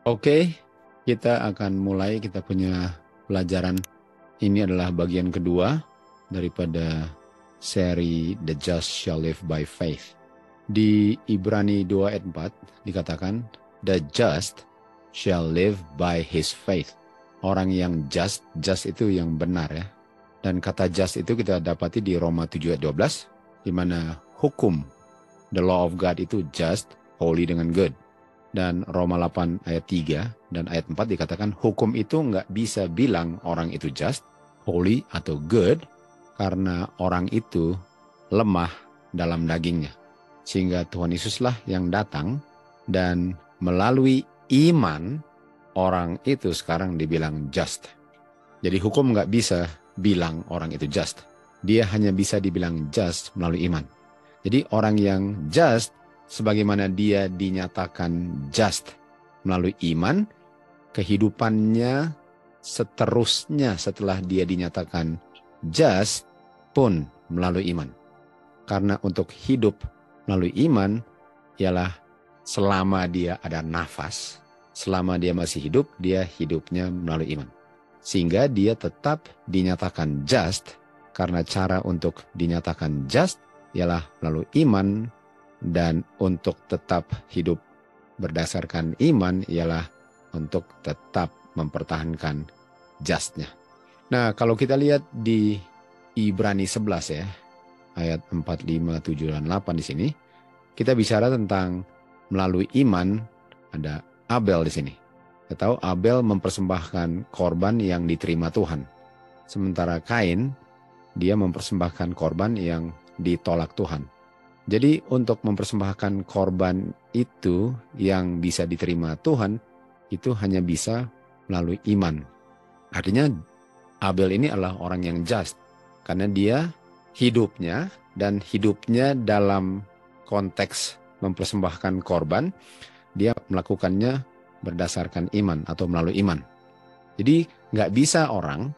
Oke, kita akan mulai kita punya pelajaran. Ini adalah bagian kedua daripada seri The Just Shall Live by Faith. Di Ibrani 2 ayat 4 dikatakan, The just shall live by his faith. Orang yang just itu yang benar ya. Dan kata just itu kita dapati di Roma 7 ayat 12, di mana hukum, the law of God itu just, holy dengan good. Dan Roma 8 ayat 3 dan ayat 4 dikatakan hukum itu nggak bisa bilang orang itu just, holy atau good karena orang itu lemah dalam dagingnya. Sehingga Tuhan Yesuslah yang datang dan melalui iman orang itu sekarang dibilang just. Jadi hukum nggak bisa bilang orang itu just. Dia hanya bisa dibilang just melalui iman. Jadi orang yang just sebagaimana dia dinyatakan just melalui iman, kehidupannya seterusnya setelah dia dinyatakan just pun melalui iman. Karena untuk hidup melalui iman ialah selama dia ada nafas, selama dia masih hidup, dia hidupnya melalui iman. Sehingga dia tetap dinyatakan just, karena cara untuk dinyatakan just ialah melalui iman. Dan untuk tetap hidup berdasarkan iman ialah untuk tetap mempertahankan justnya. Nah, kalau kita lihat di Ibrani 11 ya, ayat 4, 5, 7, dan 8 di sini, kita bicara tentang melalui iman ada Abel di sini. Kita tahu Abel mempersembahkan korban yang diterima Tuhan. Sementara Kain, dia mempersembahkan korban yang ditolak Tuhan. Jadi untuk mempersembahkan korban itu yang bisa diterima Tuhan, itu hanya bisa melalui iman. Artinya Abel ini adalah orang yang just, karena dia hidupnya dalam konteks mempersembahkan korban, dia melakukannya berdasarkan iman atau melalui iman. Jadi nggak bisa orang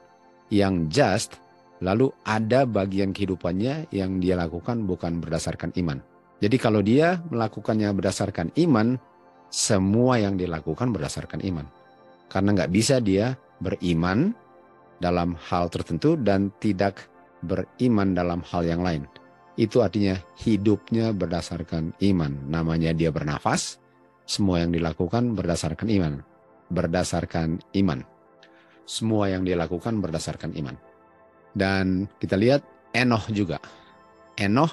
yang just lalu ada bagian kehidupannya yang dia lakukan bukan berdasarkan iman. Jadi kalau dia melakukannya berdasarkan iman, semua yang dilakukan berdasarkan iman. Karena nggak bisa dia beriman dalam hal tertentu dan tidak beriman dalam hal yang lain. Itu artinya hidupnya berdasarkan iman. Namanya dia bernafas, semua yang dilakukan berdasarkan iman. Berdasarkan iman. Semua yang dilakukan berdasarkan iman. Dan kita lihat Enoh juga. Enoh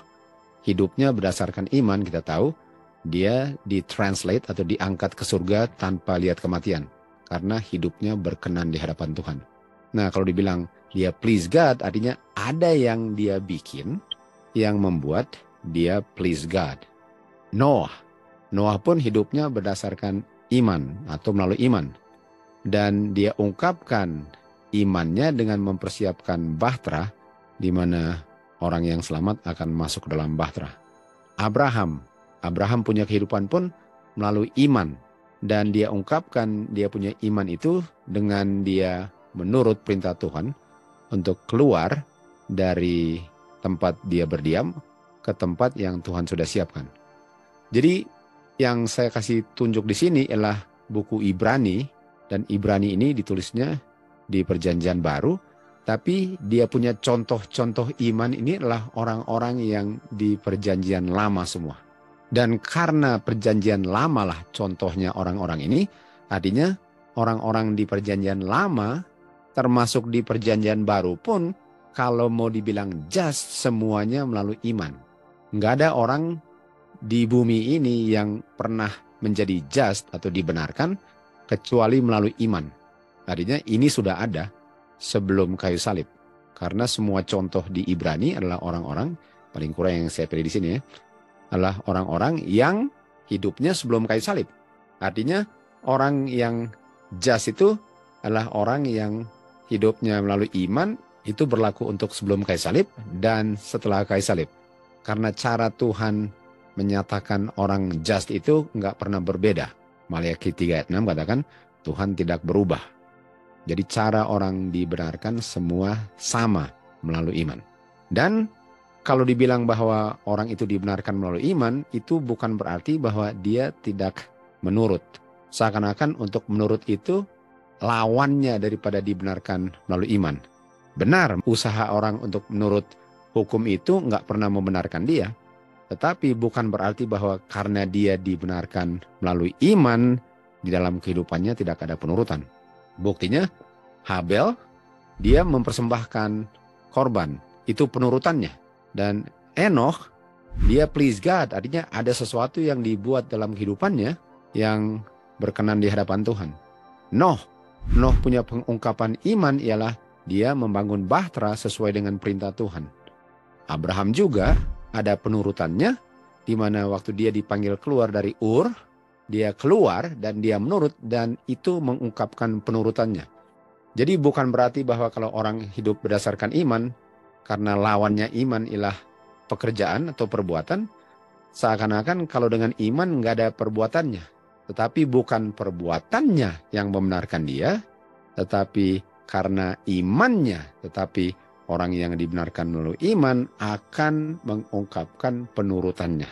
hidupnya berdasarkan iman, kita tahu dia ditranslate atau diangkat ke surga tanpa lihat kematian. Karena hidupnya berkenan di hadapan Tuhan. Nah kalau dibilang dia please God, artinya ada yang dia bikin yang membuat dia please God. Noah pun hidupnya berdasarkan iman atau melalui iman. Dan dia ungkapkan imannya dengan mempersiapkan bahtera, di mana orang yang selamat akan masuk ke dalam bahtera. Abraham punya kehidupan pun melalui iman. Dan dia ungkapkan dia punya iman itu dengan dia menurut perintah Tuhan untuk keluar dari tempat dia berdiam ke tempat yang Tuhan sudah siapkan. Jadi yang saya kasih tunjuk di sini adalah buku Ibrani, dan Ibrani ini ditulisnya di Perjanjian Baru, tapi dia punya contoh-contoh iman ini adalah orang-orang yang di Perjanjian Lama semua. Dan karena Perjanjian Lama lah contohnya orang-orang ini, artinya orang-orang di Perjanjian Lama termasuk di Perjanjian Baru pun kalau mau dibilang just semuanya melalui iman. Nggak ada orang di bumi ini yang pernah menjadi just atau dibenarkan kecuali melalui iman. Artinya ini sudah ada sebelum kayu salib. Karena semua contoh di Ibrani adalah orang-orang, paling kurang yang saya pilih di sini ya, adalah orang-orang yang hidupnya sebelum kayu salib. Artinya orang yang just itu adalah orang yang hidupnya melalui iman, itu berlaku untuk sebelum kayu salib dan setelah kayu salib. Karena cara Tuhan menyatakan orang just itu nggak pernah berbeda. Maliaki 3 ayat 6 katakan Tuhan tidak berubah. Jadi cara orang dibenarkan semua sama melalui iman. Dan kalau dibilang bahwa orang itu dibenarkan melalui iman, itu bukan berarti bahwa dia tidak menurut. Seakan-akan untuk menurut itu lawannya daripada dibenarkan melalui iman. Benar, usaha orang untuk menurut hukum itu nggak pernah membenarkan dia. Tetapi bukan berarti bahwa karena dia dibenarkan melalui iman, di dalam kehidupannya tidak ada penurutan. Buktinya, Habel, dia mempersembahkan korban. Itu penurutannya. Dan Enoch, dia please God. Artinya ada sesuatu yang dibuat dalam kehidupannya yang berkenan di hadapan Tuhan. Noh punya pengungkapan iman ialah dia membangun bahtera sesuai dengan perintah Tuhan. Abraham juga ada penurutannya, di mana waktu dia dipanggil keluar dari Ur, dia keluar dan dia menurut, dan itu mengungkapkan penurutannya. Jadi bukan berarti bahwa kalau orang hidup berdasarkan iman, karena lawannya iman ialah pekerjaan atau perbuatan, seakan-akan kalau dengan iman nggak ada perbuatannya. Tetapi bukan perbuatannya yang membenarkan dia, tetapi karena imannya, tetapi orang yang dibenarkan melalui iman akan mengungkapkan penurutannya.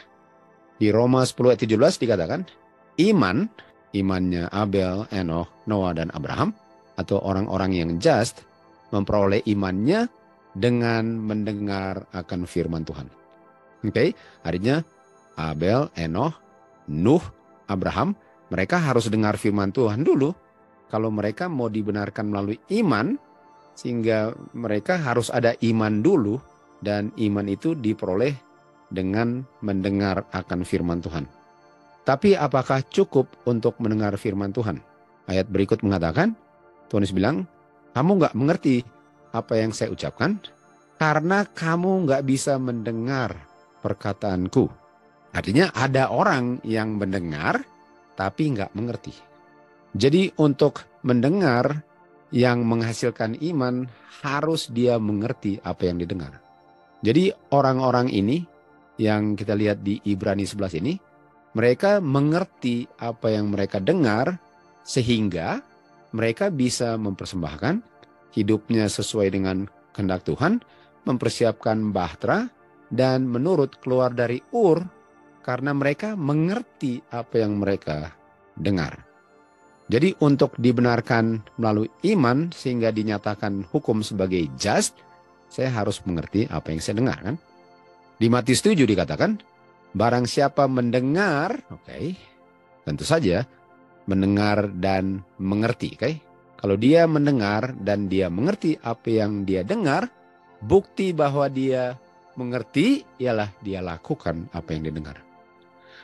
Di Roma 10 ayat 17 dikatakan, imannya Abel, Enoch, Noah, dan Abraham, atau orang-orang yang just, memperoleh imannya dengan mendengar akan firman Tuhan. Oke, artinya Abel, Enoch, Nuh, Abraham, mereka harus dengar firman Tuhan dulu. Kalau mereka mau dibenarkan melalui iman, sehingga mereka harus ada iman dulu, dan iman itu diperoleh dengan mendengar akan firman Tuhan. Tapi apakah cukup untuk mendengar firman Tuhan? Ayat berikut mengatakan, Tuhan Yesus bilang, kamu nggak mengerti apa yang saya ucapkan, karena kamu nggak bisa mendengar perkataanku. Artinya ada orang yang mendengar, tapi nggak mengerti. Jadi untuk mendengar yang menghasilkan iman, harus dia mengerti apa yang didengar. Jadi orang-orang ini yang kita lihat di Ibrani 11 ini, mereka mengerti apa yang mereka dengar, sehingga mereka bisa mempersembahkan hidupnya sesuai dengan kehendak Tuhan, mempersiapkan bahtera, dan menurut keluar dari Ur, karena mereka mengerti apa yang mereka dengar. Jadi untuk dibenarkan melalui iman sehingga dinyatakan hukum sebagai just, saya harus mengerti apa yang saya dengar, kan? Di Matius 7 dikatakan, barang siapa mendengar, tentu saja mendengar dan mengerti, Kalau dia mendengar dan dia mengerti apa yang dia dengar, bukti bahwa dia mengerti ialah dia lakukan apa yang dia dengar.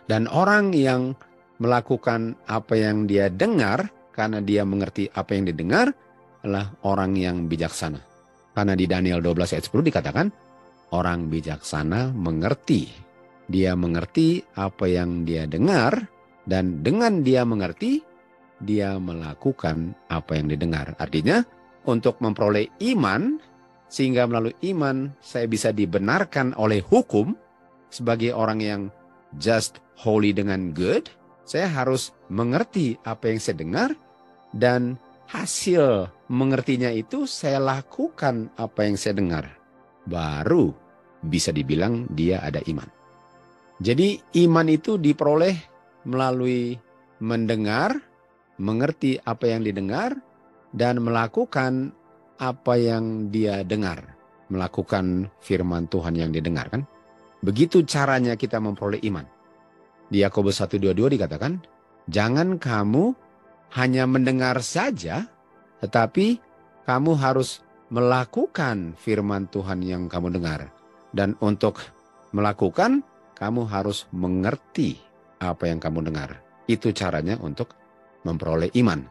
Dan orang yang melakukan apa yang dia dengar karena dia mengerti apa yang didengar adalah orang yang bijaksana. Karena di Daniel 12 ayat 10 dikatakan, orang bijaksana mengerti. Dia mengerti apa yang dia dengar, dan dengan dia mengerti, dia melakukan apa yang didengar. Artinya, untuk memperoleh iman, sehingga melalui iman saya bisa dibenarkan oleh hukum sebagai orang yang just, holy, dengan good, saya harus mengerti apa yang saya dengar, dan hasil mengertinya itu saya lakukan apa yang saya dengar. Baru bisa dibilang dia ada iman. Jadi iman itu diperoleh melalui mendengar, mengerti apa yang didengar, dan melakukan apa yang dia dengar. Melakukan firman Tuhan yang didengarkan. Begitu caranya kita memperoleh iman. Di Yakobus 1:22 dikatakan, jangan kamu hanya mendengar saja, tetapi kamu harus melakukan firman Tuhan yang kamu dengar. Dan untuk melakukan, kamu harus mengerti apa yang kamu dengar. Itu caranya untuk memperoleh iman.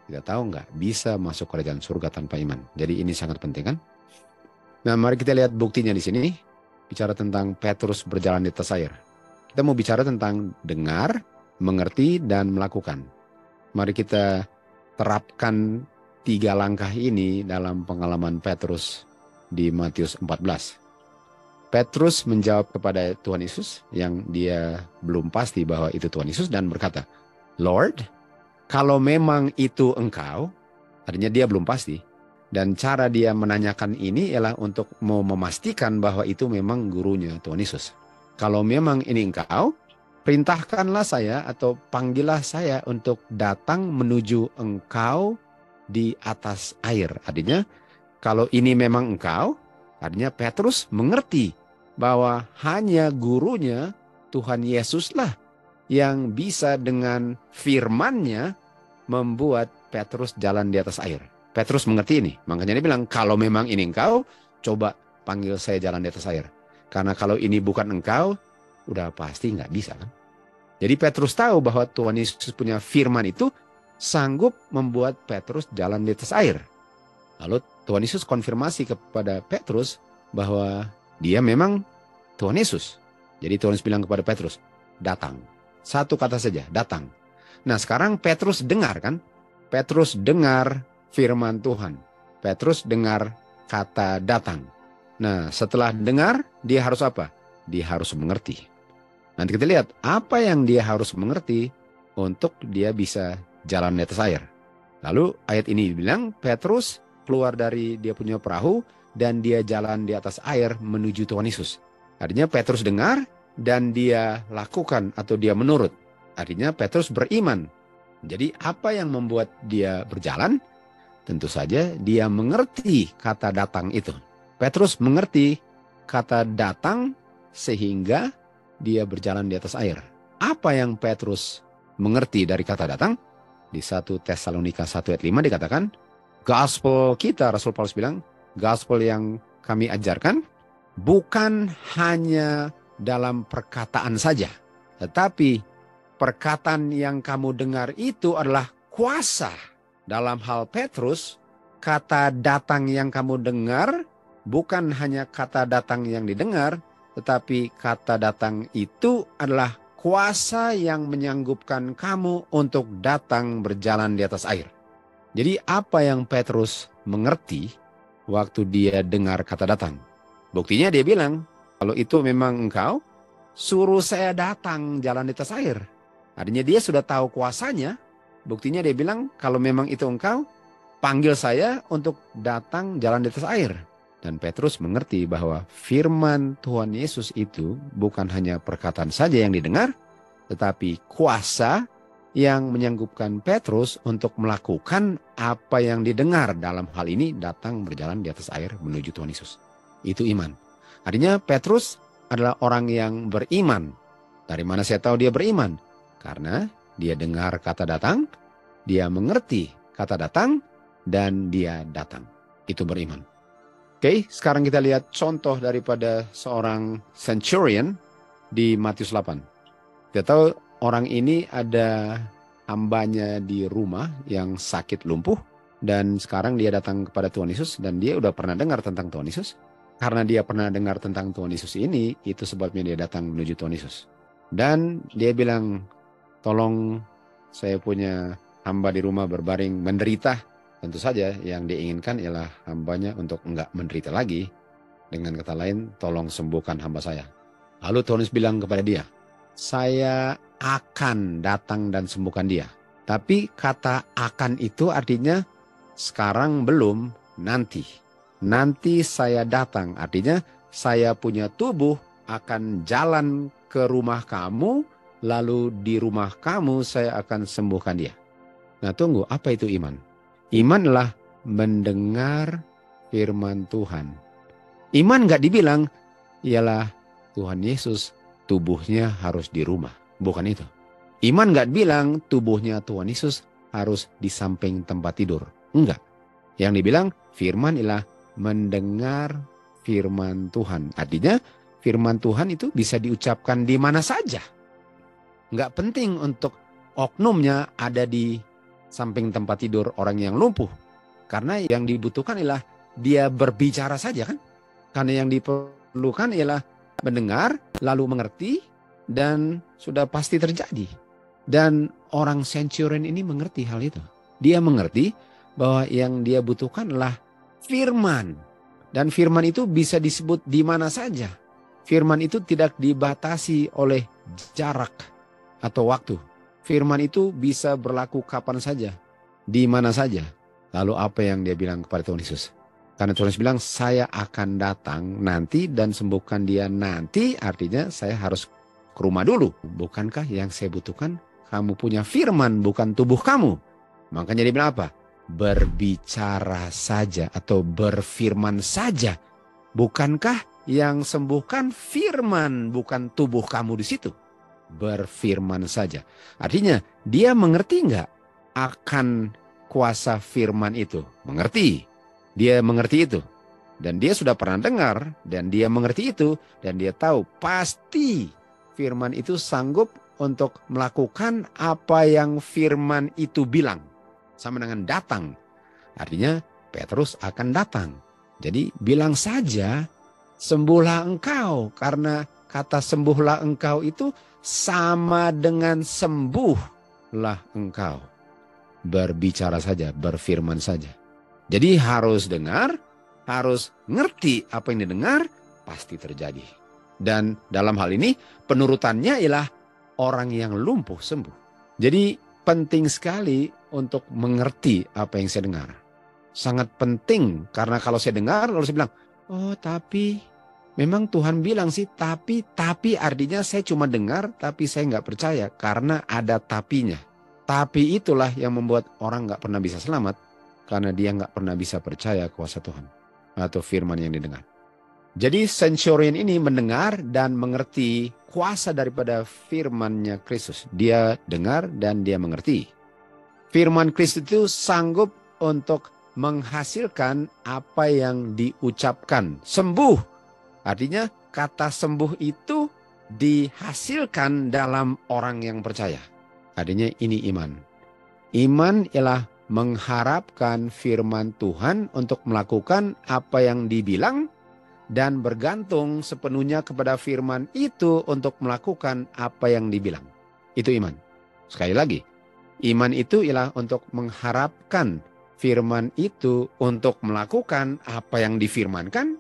Kita tahu nggak bisa masuk kerajaan surga tanpa iman. Jadi ini sangat penting, kan? Nah, mari kita lihat buktinya di sini. Bicara tentang Petrus berjalan di atas air. Kita mau bicara tentang dengar, mengerti, dan melakukan. Mari kita terapkan 3 langkah ini dalam pengalaman Petrus di Matius 14. Petrus menjawab kepada Tuhan Yesus yang dia belum pasti bahwa itu Tuhan Yesus dan berkata, Lord, kalau memang itu engkau, artinya dia belum pasti. Dan cara dia menanyakan ini ialah untuk mau memastikan bahwa itu memang gurunya Tuhan Yesus. Kalau memang ini engkau, perintahkanlah saya atau panggillah saya untuk datang menuju engkau di atas air. Artinya kalau ini memang engkau, artinya Petrus mengerti bahwa hanya gurunya Tuhan Yesuslah yang bisa dengan firman-Nya membuat Petrus jalan di atas air. Petrus mengerti ini, makanya dia bilang kalau memang ini engkau, coba panggil saya jalan di atas air. Karena kalau ini bukan engkau, udah pasti nggak bisa kan. Jadi Petrus tahu bahwa Tuhan Yesus punya firman itu sanggup membuat Petrus jalan di atas air. Lalu Tuhan Yesus konfirmasi kepada Petrus bahwa dia memang Tuhan Yesus. Jadi Tuhan Yesus bilang kepada Petrus, datang. Satu kata saja, datang. Nah sekarang Petrus dengar kan? Petrus dengar firman Tuhan. Petrus dengar kata datang. Nah setelah dengar, dia harus apa? Dia harus mengerti. Nanti kita lihat apa yang dia harus mengerti untuk dia bisa jalan di atas air. Lalu ayat ini bilang Petrus keluar dari dia punya perahu dan dia jalan di atas air menuju Tuhan Yesus. Artinya Petrus dengar dan dia lakukan atau dia menurut. Artinya Petrus beriman. Jadi apa yang membuat dia berjalan? Tentu saja dia mengerti kata datang itu. Petrus mengerti kata datang sehingga dia berjalan di atas air. Apa yang Petrus mengerti dari kata datang? Di 1 Tesalonika 1 ayat 5 dikatakan, gospel kita, Rasul Paulus bilang, gospel yang kami ajarkan bukan hanya dalam perkataan saja, tetapi perkataan yang kamu dengar itu adalah kuasa. Dalam hal Petrus, kata datang yang kamu dengar bukan hanya kata datang yang didengar, tetapi kata datang itu adalah kuasa yang menyanggupkan kamu untuk datang berjalan di atas air. Jadi apa yang Petrus mengerti waktu dia dengar kata datang? Buktinya dia bilang, kalau itu memang engkau, suruh saya datang jalan di atas air. Artinya dia sudah tahu kuasanya. Buktinya dia bilang, kalau memang itu engkau, panggil saya untuk datang jalan di atas air. Dan Petrus mengerti bahwa firman Tuhan Yesus itu bukan hanya perkataan saja yang didengar, tetapi kuasa yang menyanggupkan Petrus untuk melakukan apa yang didengar. Dalam hal ini datang berjalan di atas air menuju Tuhan Yesus. Itu iman. Artinya Petrus adalah orang yang beriman. Dari mana saya tahu dia beriman? Karena dia dengar kata datang, dia mengerti kata datang, dan dia datang. Itu beriman. Oke, sekarang kita lihat contoh daripada seorang centurion di Matius 8. Kita tahu orang ini ada hambanya di rumah yang sakit lumpuh. Dan sekarang dia datang kepada Tuhan Yesus dan dia udah pernah dengar tentang Tuhan Yesus. Karena dia pernah dengar tentang Tuhan Yesus ini, itu sebabnya dia datang menuju Tuhan Yesus. Dan dia bilang, tolong saya punya hamba di rumah berbaring menderita. Tentu saja yang diinginkan ialah hambanya untuk enggak menderita lagi. Dengan kata lain, tolong sembuhkan hamba saya. Lalu Tuhan Yesus bilang kepada dia, saya akan datang dan sembuhkan dia. Tapi kata akan itu artinya sekarang belum, nanti. Nanti saya datang, artinya saya punya tubuh akan jalan ke rumah kamu, lalu di rumah kamu saya akan sembuhkan dia. Nah tunggu, apa itu iman? Iman adalah mendengar firman Tuhan. Iman gak dibilang, ialah Tuhan Yesus tubuhnya harus di rumah. Bukan itu. Iman gak bilang tubuhnya Tuhan Yesus harus di samping tempat tidur. Enggak. Yang dibilang firman ialah mendengar firman Tuhan. Artinya firman Tuhan itu bisa diucapkan di mana saja. Enggak penting untuk oknumnya ada di samping tempat tidur orang yang lumpuh. Karena yang dibutuhkan ialah dia berbicara saja kan. Karena yang diperlukan ialah mendengar, lalu mengerti, dan sudah pasti terjadi. Dan orang centurion ini mengerti hal itu. Dia mengerti bahwa yang dia butuhkan adalah firman. Dan firman itu bisa disebut di mana saja. Firman itu tidak dibatasi oleh jarak atau waktu. Firman itu bisa berlaku kapan saja, di mana saja. Lalu apa yang dia bilang kepada Tuhan Yesus? Karena Tuhan Yesus bilang, saya akan datang nanti dan sembuhkan dia nanti, artinya saya harus ke rumah dulu. Bukankah yang saya butuhkan kamu punya firman, bukan tubuh kamu? Makanya dia bilang apa? Berbicara saja atau berfirman saja. Bukankah yang sembuhkan firman, bukan tubuh kamu di situ? Berfirman saja. Artinya dia mengerti nggak akan kuasa firman itu? Mengerti. Dia mengerti itu. Dan dia sudah pernah dengar, dan dia mengerti itu, dan dia tahu pasti firman itu sanggup untuk melakukan apa yang firman itu bilang. Sama dengan datang. Artinya Petrus akan datang. Jadi bilang saja, sembuhlah engkau. Karena kata sembuhlah engkau itu sama dengan sembuhlah engkau. Berbicara saja, berfirman saja. Jadi harus dengar, harus ngerti apa yang didengar, pasti terjadi. Dan dalam hal ini penurutannya ialah orang yang lumpuh sembuh. Jadi penting sekali untuk mengerti apa yang saya dengar. Sangat penting, karena kalau saya dengar lalu saya bilang, oh tapi memang Tuhan bilang sih, tapi artinya saya cuma dengar tapi saya nggak percaya karena ada tapinya. Tapi itulah yang membuat orang nggak pernah bisa selamat. Karena dia nggak pernah bisa percaya kuasa Tuhan atau firman yang didengar. Jadi centurion ini mendengar dan mengerti kuasa daripada firman-Nya Kristus. Dia dengar dan dia mengerti. Firman Kristus itu sanggup untuk menghasilkan apa yang diucapkan. Sembuh. Artinya kata sembuh itu dihasilkan dalam orang yang percaya. Artinya ini iman. Iman ialah mengharapkan firman Tuhan untuk melakukan apa yang dibilang dan bergantung sepenuhnya kepada firman itu untuk melakukan apa yang dibilang. Itu iman. Sekali lagi, iman itu ialah untuk mengharapkan firman itu untuk melakukan apa yang difirmankan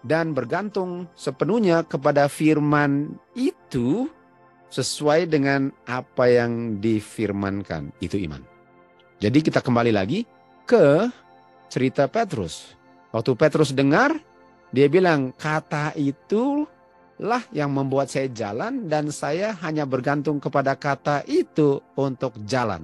dan bergantung sepenuhnya kepada firman itu sesuai dengan apa yang difirmankan. Itu iman. Jadi kita kembali lagi ke cerita Petrus. Waktu Petrus dengar, dia bilang, kata itulah yang membuat saya jalan dan saya hanya bergantung kepada kata itu untuk jalan.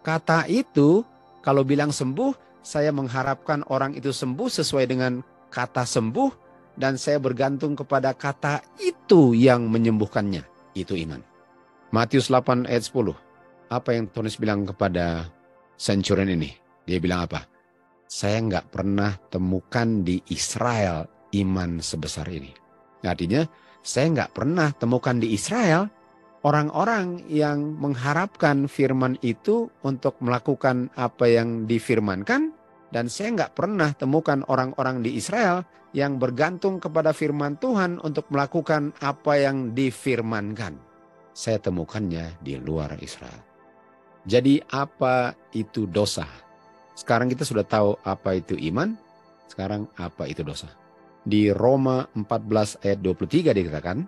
Kata itu, kalau bilang sembuh, saya mengharapkan orang itu sembuh sesuai dengan kata sembuh dan saya bergantung kepada kata itu yang menyembuhkannya. Itu iman. Matius 8 ayat 10. Apa yang Tuhan bilang kepada centurion ini? Dia bilang apa? Saya nggak pernah temukan di Israel iman sebesar ini. Artinya, saya nggak pernah temukan di Israel orang-orang yang mengharapkan firman itu untuk melakukan apa yang difirmankan. Dan saya nggak pernah temukan orang-orang di Israel yang bergantung kepada firman Tuhan untuk melakukan apa yang difirmankan. Saya temukannya di luar Israel. Jadi apa itu dosa? Sekarang kita sudah tahu apa itu iman. Sekarang apa itu dosa? Di Roma 14 ayat 23 dikatakan,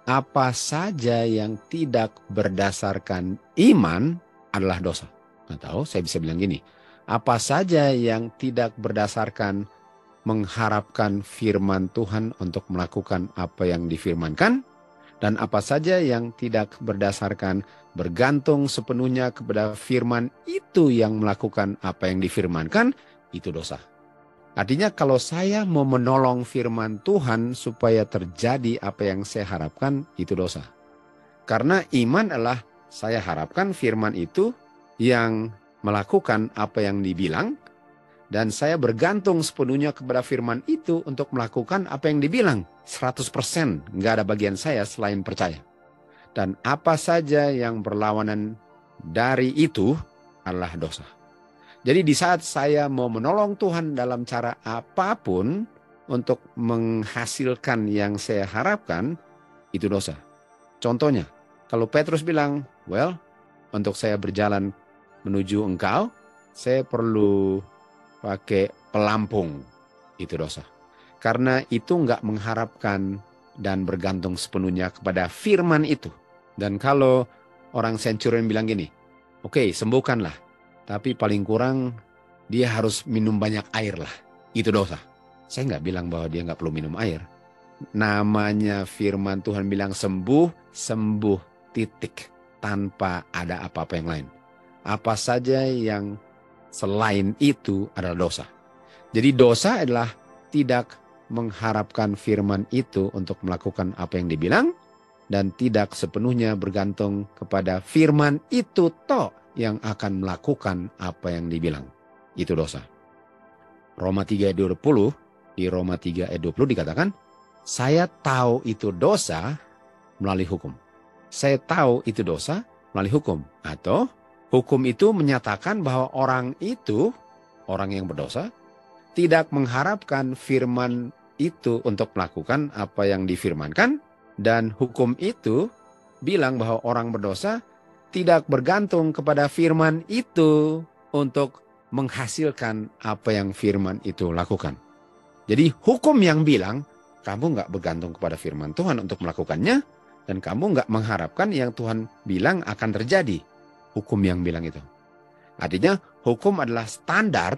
apa saja yang tidak berdasarkan iman adalah dosa. Atau saya bisa bilang gini, apa saja yang tidak berdasarkan mengharapkan firman Tuhan untuk melakukan apa yang difirmankan, dan apa saja yang tidak berdasarkan bergantung sepenuhnya kepada firman itu yang melakukan apa yang difirmankan, itu dosa. Artinya kalau saya mau menolong firman Tuhan supaya terjadi apa yang saya harapkan, itu dosa. Karena iman adalah saya harapkan firman itu yang melakukan apa yang dibilang, dan saya bergantung sepenuhnya kepada firman itu untuk melakukan apa yang dibilang. 100%, nggak ada bagian saya selain percaya. Dan apa saja yang berlawanan dari itu adalah dosa. Jadi di saat saya mau menolong Tuhan dalam cara apapun untuk menghasilkan yang saya harapkan, itu dosa. Contohnya, kalau Petrus bilang, well, untuk saya berjalan menuju engkau, saya perlu pakai pelampung, itu dosa. Karena itu nggak mengharapkan dan bergantung sepenuhnya kepada firman itu. Dan kalau orang centurion bilang gini, oke, sembuhkanlah, tapi paling kurang dia harus minum banyak air lah, itu dosa. Saya nggak bilang bahwa dia nggak perlu minum air. Namanya firman Tuhan bilang sembuh, sembuh, titik. Tanpa ada apa-apa yang lain. Apa saja yang selain itu adalah dosa. Jadi dosa adalah tidak mengharapkan firman itu untuk melakukan apa yang dibilang, dan tidak sepenuhnya bergantung kepada firman itu toh yang akan melakukan apa yang dibilang. Itu dosa. Roma 3 ayat 20, di Roma 3 ayat 20 dikatakan, saya tahu itu dosa melalui hukum. Saya tahu itu dosa melalui hukum. Atau hukum itu menyatakan bahwa orang itu, orang yang berdosa, tidak mengharapkan firman itu untuk melakukan apa yang difirmankan. Dan hukum itu bilang bahwa orang berdosa tidak bergantung kepada firman itu untuk menghasilkan apa yang firman itu lakukan. Jadi hukum yang bilang kamu nggak bergantung kepada firman Tuhan untuk melakukannya, dan kamu nggak mengharapkan yang Tuhan bilang akan terjadi. Hukum yang bilang itu. Artinya hukum adalah standar,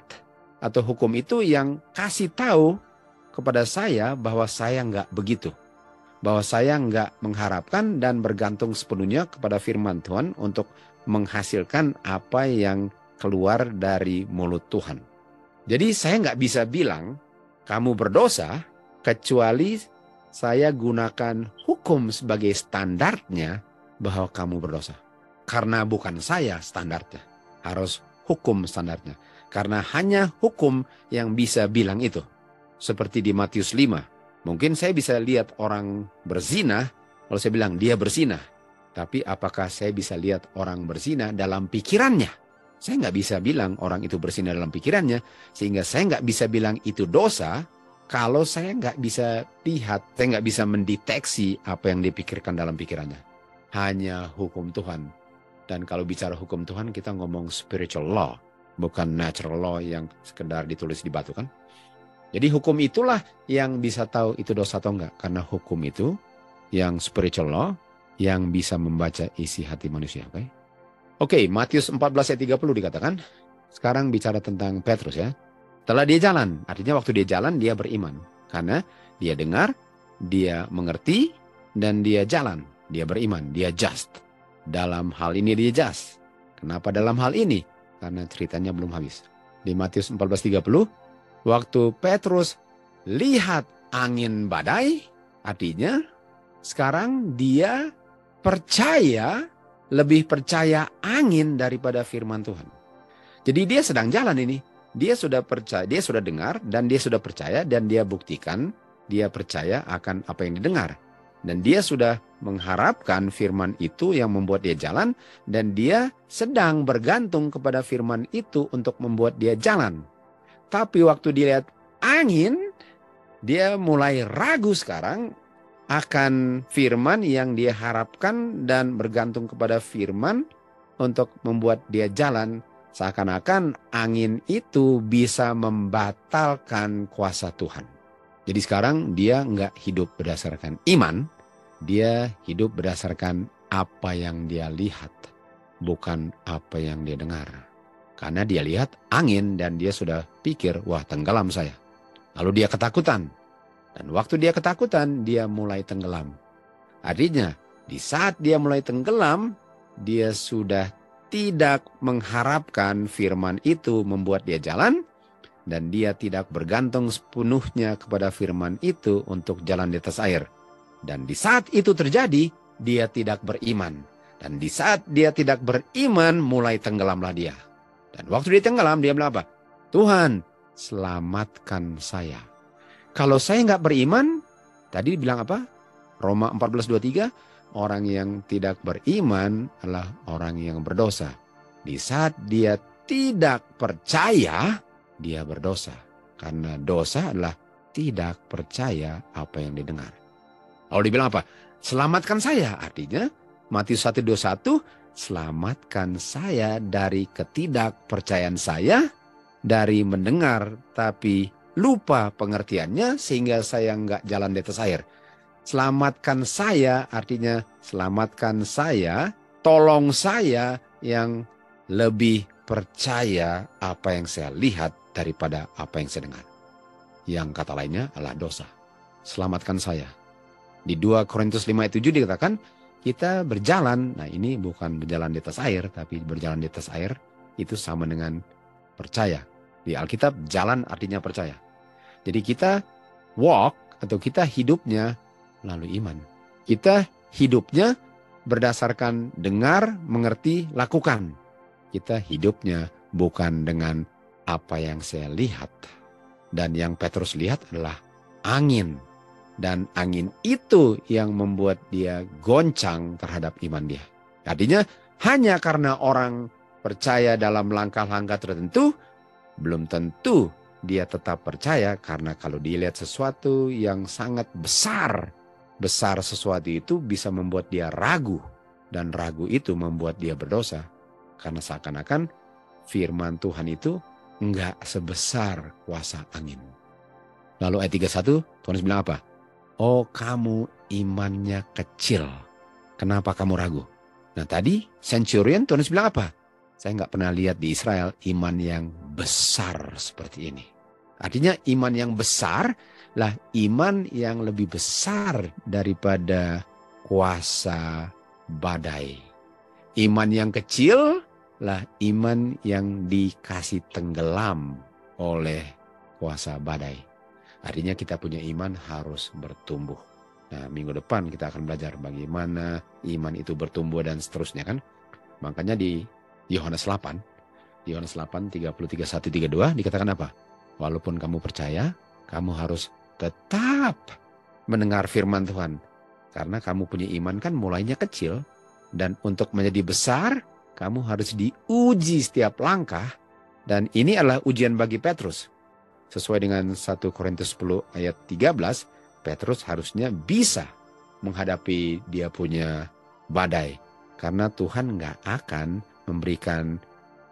atau hukum itu yang kasih tahu kepada saya bahwa saya nggak begitu. Bahwa saya nggak mengharapkan dan bergantung sepenuhnya kepada firman Tuhan untuk menghasilkan apa yang keluar dari mulut Tuhan. Jadi saya nggak bisa bilang kamu berdosa kecuali saya gunakan hukum sebagai standarnya bahwa kamu berdosa. Karena bukan saya standarnya, harus hukum standarnya. Karena hanya hukum yang bisa bilang itu. Seperti di Matius 5. Mungkin saya bisa lihat orang berzina, lalu saya bilang dia berzina. Tapi apakah saya bisa lihat orang berzina dalam pikirannya? Saya nggak bisa bilang orang itu berzina dalam pikirannya, sehingga saya nggak bisa bilang itu dosa kalau saya nggak bisa lihat, saya nggak bisa mendeteksi apa yang dipikirkan dalam pikirannya. Hanya hukum Tuhan. Dan kalau bicara hukum Tuhan, kita ngomong spiritual law, bukan natural law yang sekedar ditulis di batu kan. Jadi hukum itulah yang bisa tahu itu dosa atau enggak. Karena hukum itu yang spiritual law yang bisa membaca isi hati manusia. Oke, Matius 14 ayat 30 dikatakan. Sekarang bicara tentang Petrus ya. Setelah dia jalan, artinya waktu dia jalan dia beriman. Karena dia dengar, dia mengerti, dan dia jalan. Dia beriman, dia just. Dalam hal ini dia just. Kenapa dalam hal ini? Karena ceritanya belum habis. Di Matius 14:30, waktu Petrus lihat angin badai, artinya sekarang dia percaya, lebih percaya angin daripada firman Tuhan. Jadi dia sedang jalan ini. Dia sudah percaya, dia sudah dengar, dan dia sudah percaya, dan dia buktikan dia percaya akan apa yang didengar. Dan dia sudah mengharapkan firman itu yang membuat dia jalan, dan dia sedang bergantung kepada firman itu untuk membuat dia jalan. Tapi waktu dilihat angin, dia mulai ragu sekarang akan firman yang dia harapkan dan bergantung kepada firman untuk membuat dia jalan. Seakan-akan angin itu bisa membatalkan kuasa Tuhan. Jadi sekarang dia nggak hidup berdasarkan iman, dia hidup berdasarkan apa yang dia lihat, bukan apa yang dia dengar. Karena dia lihat angin dan dia sudah pikir, wah tenggelam saya. Lalu dia ketakutan. Dan waktu dia ketakutan, dia mulai tenggelam. Artinya, di saat dia mulai tenggelam, dia sudah tidak mengharapkan firman itu membuat dia jalan, dan dia tidak bergantung sepenuhnya kepada firman itu untuk jalan di atas air. Dan di saat itu terjadi, dia tidak beriman. Dan di saat dia tidak beriman, mulai tenggelamlah dia. Dan waktu dia tenggelam, dia bilang apa? Tuhan, selamatkan saya. Kalau saya nggak beriman, tadi bilang apa? Roma 14:23, orang yang tidak beriman adalah orang yang berdosa. Di saat dia tidak percaya, dia berdosa. Karena dosa adalah tidak percaya apa yang didengar. Lalu dibilang apa? Selamatkan saya. Artinya Matius 1:21, selamatkan saya dari ketidakpercayaan saya, dari mendengar tapi lupa pengertiannya sehingga saya nggak jalan di atas air. Selamatkan saya artinya selamatkan saya, tolong saya yang lebih percaya apa yang saya lihat daripada apa yang saya dengar. Yang kata lainnya adalah dosa. selamatkan saya. Di 2 Korintus 5 ayat 7 dikatakan, kita berjalan, nah ini bukan berjalan di atas air, tapi berjalan di atas air itu sama dengan percaya. Di Alkitab, jalan artinya percaya. Jadi kita walk atau kita hidupnya melalui iman. Kita hidupnya berdasarkan dengar, mengerti, lakukan. Kita hidupnya bukan dengan apa yang saya lihat. Dan yang Petrus lihat adalah angin. Dan angin itu yang membuat dia goncang terhadap iman dia. Artinya hanya karena orang percaya dalam langkah-langkah tertentu, belum tentu dia tetap percaya, karena kalau dilihat sesuatu yang sangat besar sesuatu itu bisa membuat dia ragu. Dan ragu itu membuat dia berdosa. Karena seakan-akan firman Tuhan itu enggak sebesar kuasa angin. Lalu ayat 31, Tuhan bilang apa? Oh, kamu imannya kecil. Kenapa kamu ragu? Nah tadi centurion Tuhan bilang apa? Saya enggak pernah lihat di Israel iman yang besar seperti ini. Artinya iman yang besar lah iman yang lebih besar daripada kuasa badai. Iman yang kecil lah iman yang dikasih tenggelam oleh kuasa badai. Artinya kita punya iman harus bertumbuh. Nah, minggu depan kita akan belajar bagaimana iman itu bertumbuh dan seterusnya kan. Makanya di Yohanes 8, 33, 1, 32 dikatakan apa? Walaupun kamu percaya, kamu harus tetap mendengar firman Tuhan. Karena kamu punya iman kan mulainya kecil. Dan untuk menjadi besar, kamu harus diuji setiap langkah. Dan ini adalah ujian bagi Petrus. Sesuai dengan 1 Korintus 10 ayat 13, Petrus harusnya bisa menghadapi dia punya badai. Karena Tuhan nggak akan memberikan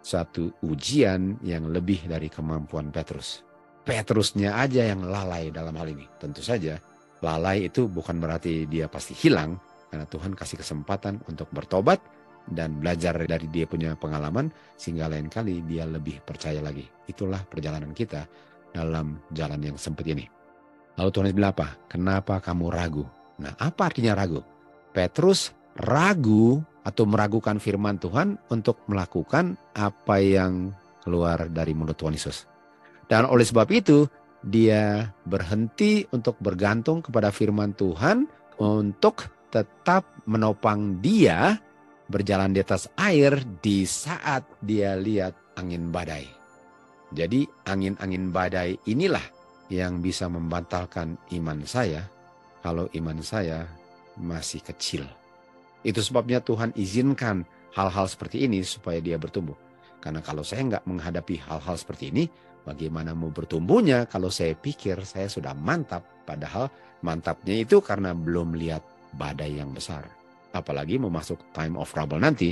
satu ujian yang lebih dari kemampuan Petrus. Petrusnya aja yang lalai dalam hal ini. Tentu saja lalai itu bukan berarti dia pasti hilang. Karena Tuhan kasih kesempatan untuk bertobat dan belajar dari dia punya pengalaman sehingga lain kali dia lebih percaya lagi. Itulah perjalanan kita dalam jalan yang sempit ini. Lalu Tuhan bilang apa? Kenapa kamu ragu? Nah, apa artinya ragu? Petrus ragu atau meragukan firman Tuhan untuk melakukan apa yang keluar dari mulut Tuhan Yesus. Dan oleh sebab itu, dia berhenti untuk bergantung kepada firman Tuhan untuk tetap menopang dia berjalan di atas air di saat dia lihat angin badai. Jadi angin-angin badai inilah yang bisa membatalkan iman saya kalau iman saya masih kecil. Itu sebabnya Tuhan izinkan hal-hal seperti ini supaya dia bertumbuh. Karena kalau saya nggak menghadapi hal-hal seperti ini, bagaimana mau bertumbuhnya kalau saya pikir saya sudah mantap. Padahal mantapnya itu karena belum lihat badai yang besar. Apalagi mau masuk time of trouble nanti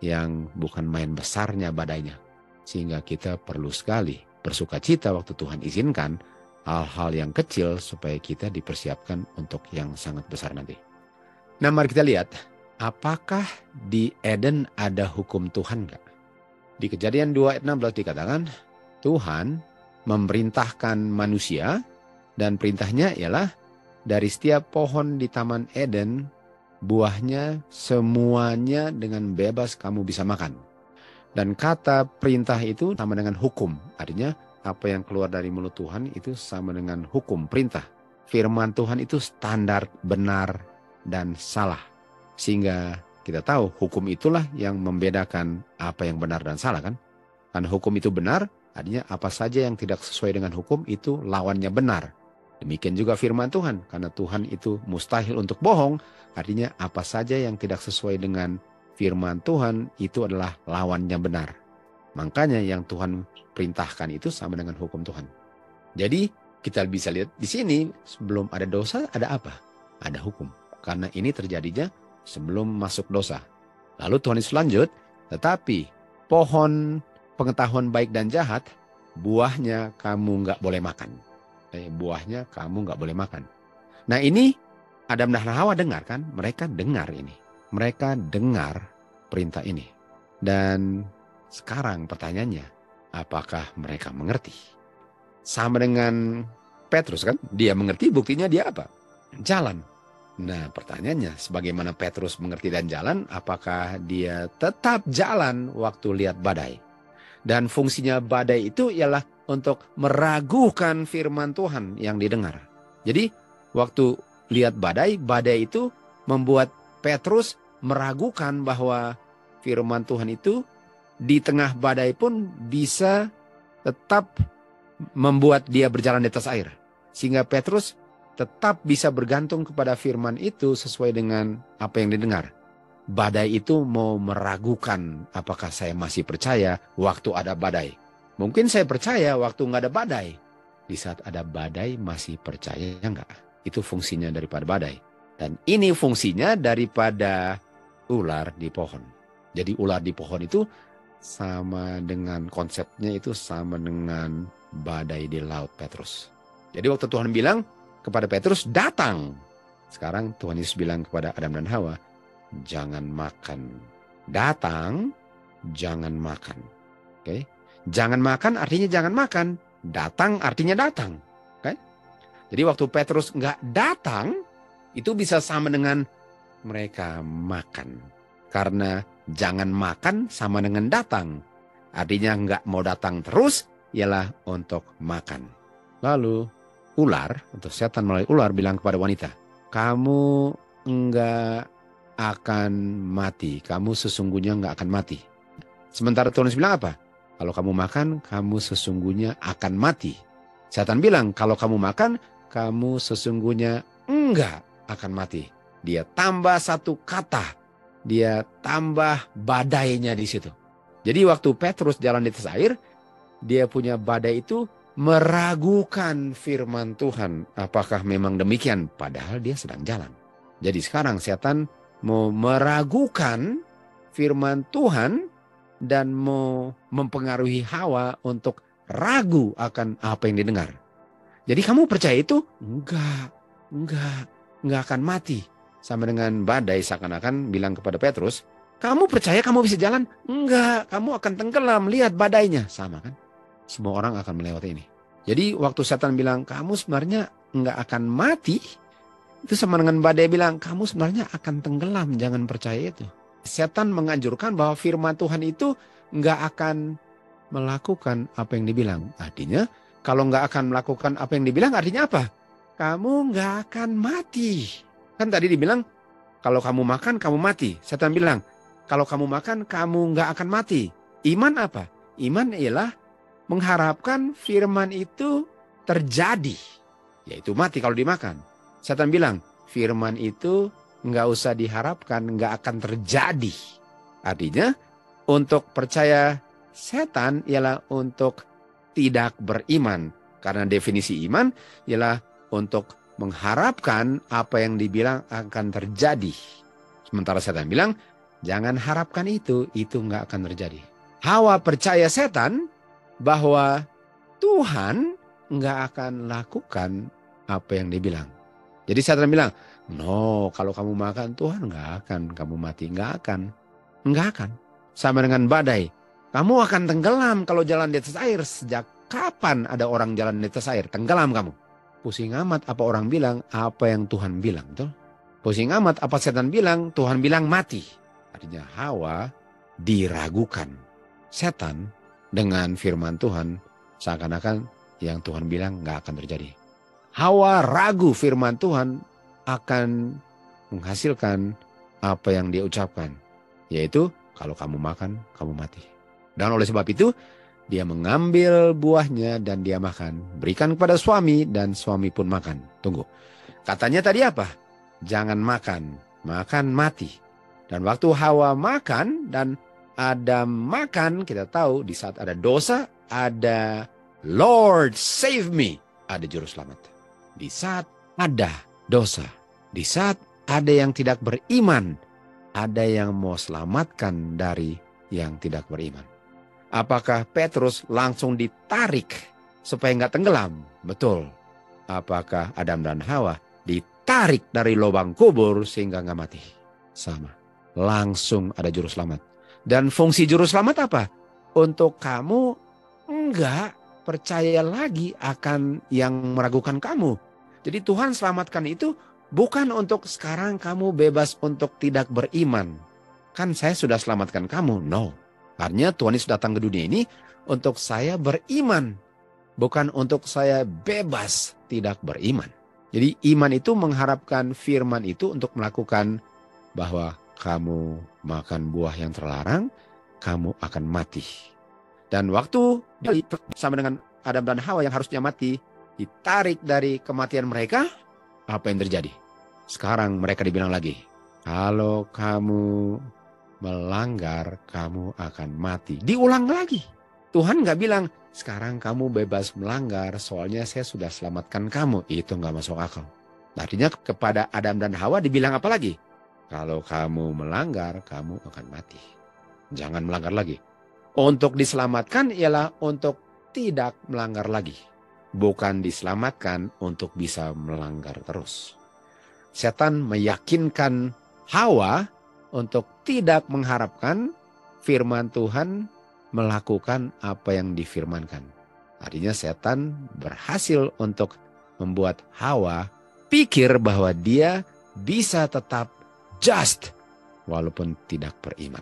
yang bukan main besarnya badainya. Sehingga kita perlu sekali bersuka cita waktu Tuhan izinkan hal-hal yang kecil supaya kita dipersiapkan untuk yang sangat besar nanti. Nah, mari kita lihat apakah di Eden ada hukum Tuhan enggak? Di Kejadian 2 ayat 16 dikatakan Tuhan memerintahkan manusia dan perintahnya ialah dari setiap pohon di Taman Eden buahnya semuanya dengan bebas kamu bisa makan. Dan kata perintah itu sama dengan hukum. Artinya apa yang keluar dari mulut Tuhan itu sama dengan hukum, perintah. Firman Tuhan itu standar benar dan salah. Sehingga kita tahu hukum itulah yang membedakan apa yang benar dan salah kan. Karena hukum itu benar, artinya apa saja yang tidak sesuai dengan hukum itu lawannya benar. Demikian juga firman Tuhan. Karena Tuhan itu mustahil untuk bohong, artinya apa saja yang tidak sesuai dengan firman Tuhan itu adalah lawannya benar. Makanya yang Tuhan perintahkan itu sama dengan hukum Tuhan. Jadi kita bisa lihat di sini sebelum ada dosa ada apa? Ada hukum. Karena ini terjadinya sebelum masuk dosa. Lalu Tuhan Yesus lanjut, tetapi pohon pengetahuan baik dan jahat buahnya kamu nggak boleh makan. Buahnya kamu nggak boleh makan. Nah ini Adam dan Hawa dengar kan? Mereka dengar ini. Mereka dengar perintah ini. Dan sekarang pertanyaannya, apakah mereka mengerti? Sama dengan Petrus kan, dia mengerti, buktinya dia apa? Jalan. Nah pertanyaannya, sebagaimana Petrus mengerti dan jalan, apakah dia tetap jalan waktu lihat badai? Dan fungsinya badai itu ialah untuk meragukan firman Tuhan yang didengar. Jadi waktu lihat badai, badai itu membuat Petrus meragukan bahwa firman Tuhan itu di tengah badai pun bisa tetap membuat dia berjalan di atas air. Sehingga Petrus tetap bisa bergantung kepada firman itu sesuai dengan apa yang didengar. Badai itu mau meragukan apakah saya masih percaya waktu ada badai. Mungkin saya percaya waktu nggak ada badai. Di saat ada badai masih percaya nggak? Itu fungsinya daripada badai. Dan ini fungsinya daripada ular di pohon. Jadi ular di pohon itu sama dengan konsepnya itu sama dengan badai di laut Petrus. Jadi waktu Tuhan bilang kepada Petrus, datang. Sekarang Tuhan Yesus bilang kepada Adam dan Hawa, jangan makan. Datang, jangan makan. Oke? Jangan makan artinya jangan makan. Datang artinya datang. Oke? Jadi waktu Petrus nggak datang, itu bisa sama dengan mereka makan. Karena jangan makan sama dengan datang. Artinya nggak mau datang terus, ialah untuk makan. Lalu ular, atau setan melalui ular bilang kepada wanita, kamu enggak akan mati. Kamu sesungguhnya enggak akan mati. Sementara Tuhan bilang apa? Kalau kamu makan, kamu sesungguhnya akan mati. Setan bilang, kalau kamu makan, kamu sesungguhnya enggak akan mati. Dia tambah satu kata. Dia tambah badainya di situ. Jadi waktu Petrus jalan di atas air, dia punya badai itu meragukan firman Tuhan. Apakah memang demikian? Padahal dia sedang jalan. Jadi sekarang setan mau meragukan firman Tuhan dan mau mempengaruhi Hawa untuk ragu akan apa yang didengar. Jadi kamu percaya itu? Enggak akan mati. Sama dengan badai seakan-akan bilang kepada Petrus, kamu percaya kamu bisa jalan? Enggak, kamu akan tenggelam, lihat badainya. Sama kan? Semua orang akan melewati ini. Jadi waktu setan bilang, kamu sebenarnya enggak akan mati, itu sama dengan badai bilang, kamu sebenarnya akan tenggelam, jangan percaya itu. Setan menganjurkan bahwa firman Tuhan itu enggak akan melakukan apa yang dibilang. Artinya, kalau enggak akan melakukan apa yang dibilang, artinya apa? Kamu enggak akan mati. Kan tadi dibilang, kalau kamu makan, kamu mati. Setan bilang, kalau kamu makan, kamu enggak akan mati. Iman apa? Iman ialah mengharapkan firman itu terjadi. Yaitu mati kalau dimakan. Setan bilang, firman itu enggak usah diharapkan, enggak akan terjadi. Artinya, untuk percaya setan ialah untuk tidak beriman. Karena definisi iman ialah untuk mengharapkan apa yang dibilang akan terjadi. Sementara setan bilang, jangan harapkan itu enggak akan terjadi. Hawa percaya setan bahwa Tuhan enggak akan lakukan apa yang dibilang. Jadi setan bilang, no, kalau kamu makan Tuhan enggak akan kamu mati, enggak akan. Sama dengan badai, kamu akan tenggelam kalau jalan di atas air. Sejak kapan ada orang jalan di atas air? Tenggelam kamu. Pusing amat apa orang bilang, apa yang Tuhan bilang. Betul? Pusing amat apa setan bilang, Tuhan bilang mati. Artinya Hawa diragukan. Setan dengan firman Tuhan seakan-akan yang Tuhan bilang nggak akan terjadi. Hawa ragu firman Tuhan akan menghasilkan apa yang dia ucapkan. Yaitu kalau kamu makan, kamu mati. Dan oleh sebab itu, dia mengambil buahnya dan dia makan. Berikan kepada suami dan suami pun makan. Tunggu. Katanya tadi apa? Jangan makan. Makan mati. Dan waktu Hawa makan dan Adam makan, kita tahu di saat ada dosa, ada Lord save me. Ada juru selamat. Di saat ada dosa, di saat ada yang tidak beriman, ada yang mau selamatkan dari yang tidak beriman. Apakah Petrus langsung ditarik supaya nggak tenggelam? Betul. Apakah Adam dan Hawa ditarik dari lubang kubur sehingga nggak mati? Sama. Langsung ada juru selamat. Dan fungsi juru selamat apa? Untuk kamu enggak percaya lagi akan yang meragukan kamu. Jadi Tuhan selamatkan itu bukan untuk sekarang kamu bebas untuk tidak beriman. Kan saya sudah selamatkan kamu. No. Artinya Tuhan Yesus datang ke dunia ini untuk saya beriman. Bukan untuk saya bebas tidak beriman. Jadi iman itu mengharapkan firman itu untuk melakukan bahwa kamu makan buah yang terlarang, kamu akan mati. Dan waktu sama dengan Adam dan Hawa yang harusnya mati, ditarik dari kematian mereka, apa yang terjadi? Sekarang mereka dibilang lagi, kalau kamu melanggar, kamu akan mati. Diulang lagi. Tuhan nggak bilang, sekarang kamu bebas melanggar, soalnya saya sudah selamatkan kamu. Itu nggak masuk akal. Artinya kepada Adam dan Hawa dibilang apa lagi? Kalau kamu melanggar, kamu akan mati. Jangan melanggar lagi. Untuk diselamatkan ialah untuk tidak melanggar lagi. Bukan diselamatkan untuk bisa melanggar terus. Setan meyakinkan Hawa untuk tidak mengharapkan firman Tuhan melakukan apa yang difirmankan. Artinya setan berhasil untuk membuat Hawa pikir bahwa dia bisa tetap just walaupun tidak beriman.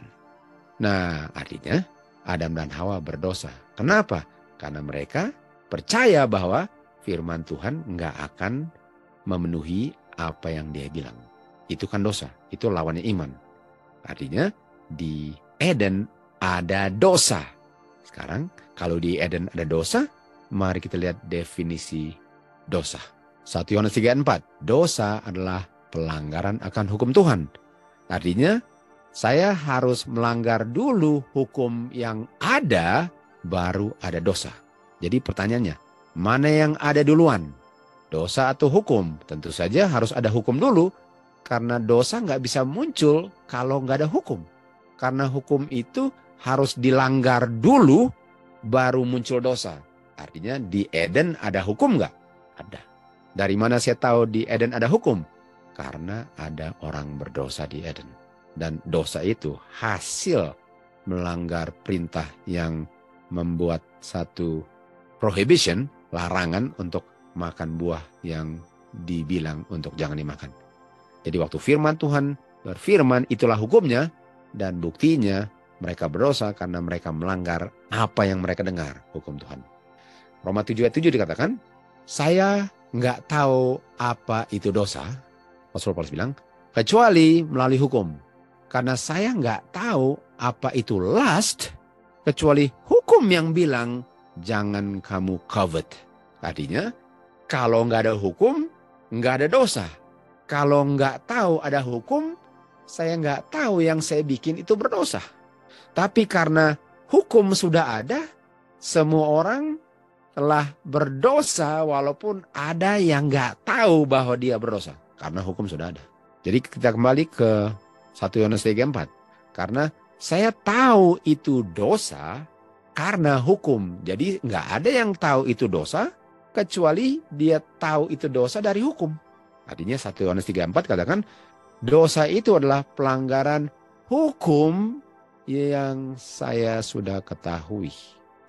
Nah, artinya Adam dan Hawa berdosa. Kenapa? Karena mereka percaya bahwa firman Tuhan nggak akan memenuhi apa yang dia bilang. Itu kan dosa. Itu lawannya iman. Artinya di Eden ada dosa. Sekarang kalau di Eden ada dosa, mari kita lihat definisi dosa. 1 Yohanes 3:4. Dosa adalah pelanggaran akan hukum Tuhan. Artinya saya harus melanggar dulu hukum yang ada, baru ada dosa. Jadi pertanyaannya, mana yang ada duluan? Dosa atau hukum? Tentu saja harus ada hukum dulu, karena dosa nggak bisa muncul kalau nggak ada hukum. Karena hukum itu harus dilanggar dulu, baru muncul dosa. Artinya di Eden ada hukum nggak? Ada. Dari mana saya tahu di Eden ada hukum? Karena ada orang berdosa di Eden. Dan dosa itu hasil melanggar perintah yang membuat satu prohibition, larangan untuk makan buah yang dibilang untuk jangan dimakan. Jadi waktu firman Tuhan berfirman, itulah hukumnya, dan buktinya mereka berdosa karena mereka melanggar apa yang mereka dengar, hukum Tuhan. Roma 7:7 dikatakan, saya nggak tahu apa itu dosa, Rasul Paulus bilang, kecuali melalui hukum. Karena saya nggak tahu apa itu lust, kecuali hukum yang bilang jangan kamu covet. Artinya kalau nggak ada hukum, nggak ada dosa. Kalau nggak tahu ada hukum, saya nggak tahu yang saya bikin itu berdosa. Tapi karena hukum sudah ada, semua orang telah berdosa walaupun ada yang nggak tahu bahwa dia berdosa. Karena hukum sudah ada. Jadi kita kembali ke 1 Yohanes 3:4. Karena saya tahu itu dosa karena hukum. Jadi nggak ada yang tahu itu dosa kecuali dia tahu itu dosa dari hukum. Artinya 1 Yohanes 3:4 katakan dosa itu adalah pelanggaran hukum yang saya sudah ketahui.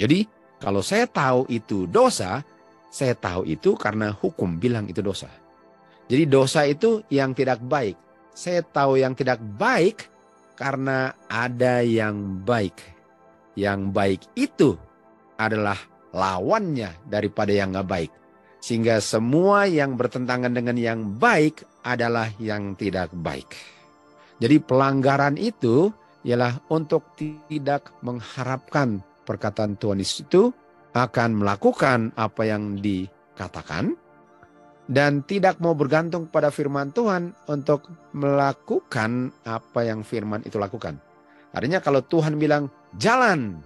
Jadi kalau saya tahu itu dosa, saya tahu itu karena hukum bilang itu dosa. Jadi dosa itu yang tidak baik. Saya tahu yang tidak baik karena ada yang baik. Yang baik itu adalah lawannya daripada yang nggak baik. Sehingga semua yang bertentangan dengan yang baik adalah yang tidak baik. Jadi pelanggaran itu ialah untuk tidak mengharapkan perkataan Tuhan Yesus itu akan melakukan apa yang dikatakan. Dan tidak mau bergantung pada firman Tuhan untuk melakukan apa yang firman itu lakukan. Artinya kalau Tuhan bilang jalan,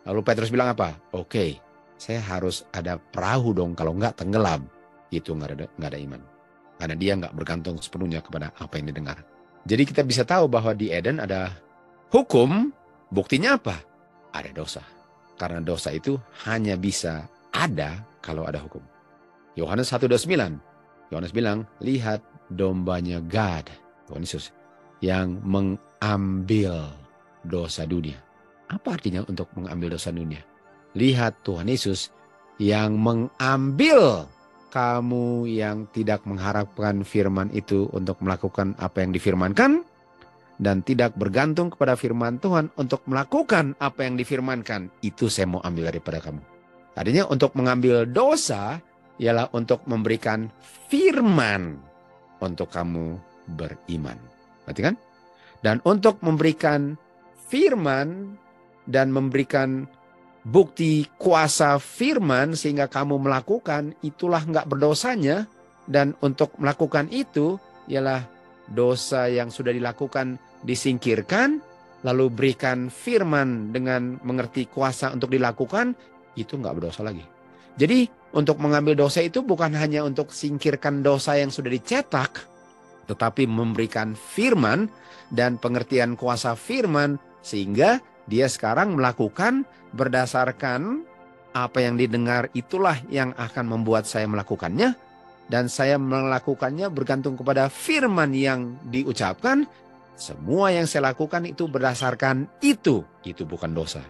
lalu Petrus bilang apa? Oke, saya harus ada perahu dong, kalau enggak tenggelam. Itu enggak ada iman. Karena dia enggak bergantung sepenuhnya kepada apa yang didengar. Jadi kita bisa tahu bahwa di Eden ada hukum, buktinya apa? Ada dosa. Karena dosa itu hanya bisa ada kalau ada hukum. Yohanes 1:29. Yohanes bilang, lihat dombanya God, Tuhan Yesus, yang mengambil dosa dunia. Apa artinya untuk mengambil dosa dunia? Lihat Tuhan Yesus yang mengambil kamu yang tidak mengharapkan firman itu untuk melakukan apa yang difirmankan, dan tidak bergantung kepada firman Tuhan untuk melakukan apa yang difirmankan, itu saya mau ambil daripada kamu. Artinya untuk mengambil dosa ialah untuk memberikan firman untuk kamu beriman. Berarti kan? Dan untuk memberikan firman dan memberikan bukti kuasa firman sehingga kamu melakukan, itulah nggak berdosanya. Dan untuk melakukan itu ialah dosa yang sudah dilakukan disingkirkan, lalu berikan firman dengan mengerti kuasa untuk dilakukan, itu nggak berdosa lagi. Jadi untuk mengambil dosa itu bukan hanya untuk singkirkan dosa yang sudah dicetak, tetapi memberikan firman dan pengertian kuasa firman sehingga dia sekarang melakukan berdasarkan apa yang didengar, itulah yang akan membuat saya melakukannya. Dan saya melakukannya bergantung kepada firman yang diucapkan. Semua yang saya lakukan itu berdasarkan itu bukan dosa.